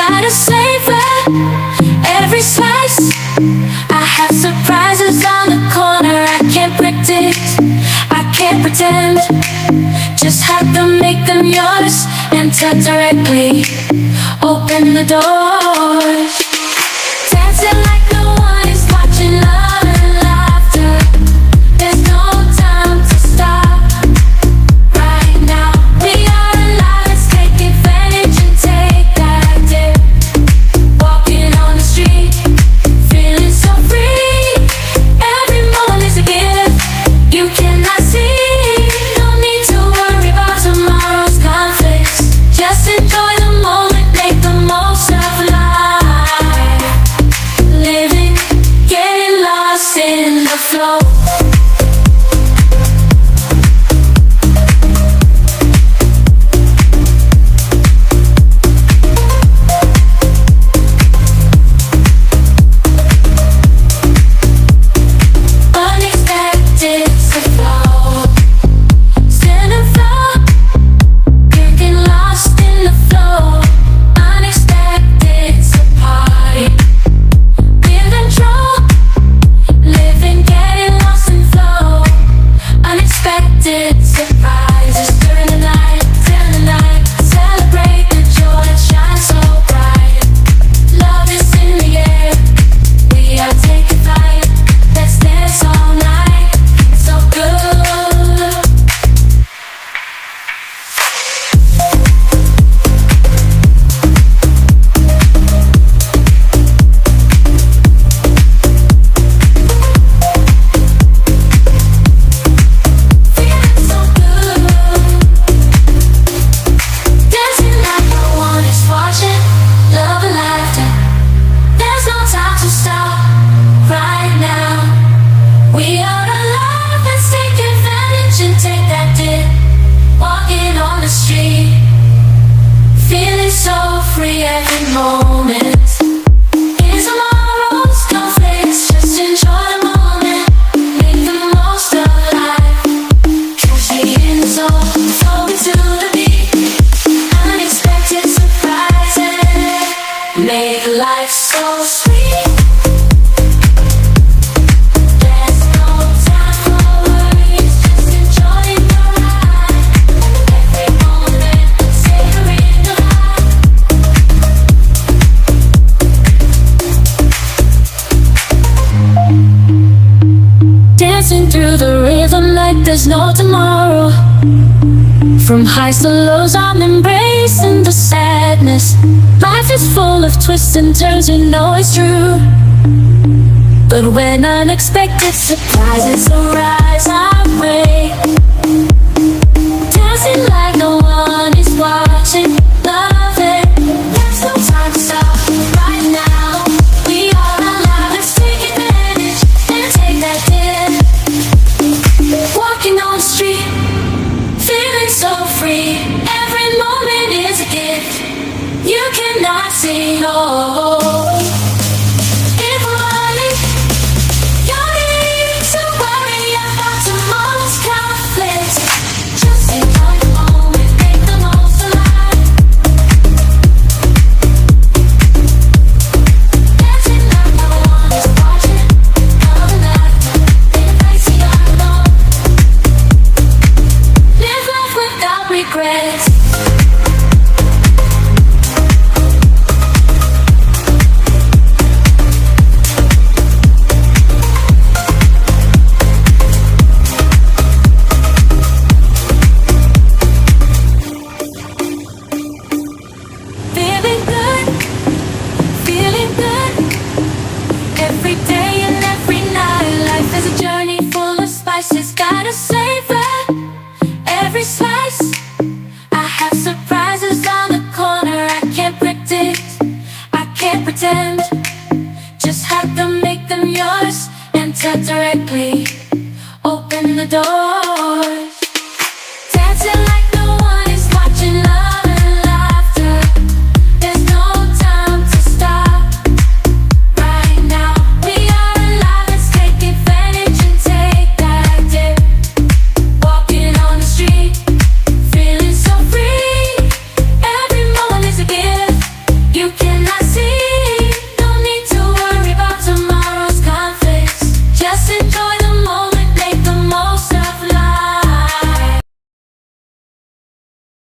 gotta savor every slice. I have surprises on the corner I can't predict. I can't pretend, just have to make them yours. Enter directly, open the door. Dancing like no one is watching, love and laughter. There's no time to stop right now. We are alive, let's take advantage and take that dip. Walking on the street, feeling so free. Every moment is a gift you cannot see. No need to worry about tomorrow's conflicts. Just enjoy the moment, make the most of life. Living, getting lost in the flow. Unexpected to flow, stand and flow, getting lost in the flow. Unexpected to party, be in control, living, getting lost in flow. Unexpected surprises during the night, celebrate the joy that shines so bright. Love is in the air, we are taking flight. Let's dance all night, it's so good. Feeling so good. Dancing like no one is watching, love and laughter. There's no time to stop right now. We are alive, let's take advantage and take that dip. Walking on the street, feeling so free every moment. In tomorrow's conflicts, just enjoy the moment, make the most of life. Catch me in the zone, flowing to the beat. Unexpected surprises make life so sweet. There's no time for worries, just enjoying the ride. Every moment, savoring the vibe. Dancing through the rhythm like there's no tomorrow. From highs to lows, I'm embracing the sadness. Life is full of twists and turns, you know it's true. But when unexpected surprises arise our way, dancing like no one is watching, love it. There's no time to stop right now. We are alive, let's take advantage and take that dip. Walking on the street, feeling so free. Every moment is a gift you cannot see. Oh, if running, you need to worry about tomorrow's conflicts. Just enjoy the moment, make the most of life. Dancing like no one is watching, love and laughter in a place you are alone. Live life without regrets. Feeling good, feeling good. Every day and every night, life is a journey full of spices. Gotta savor every slice. I have surprises on the corner I can't predict. I can't pretend, just have to make them yours. Enter directly, open the door.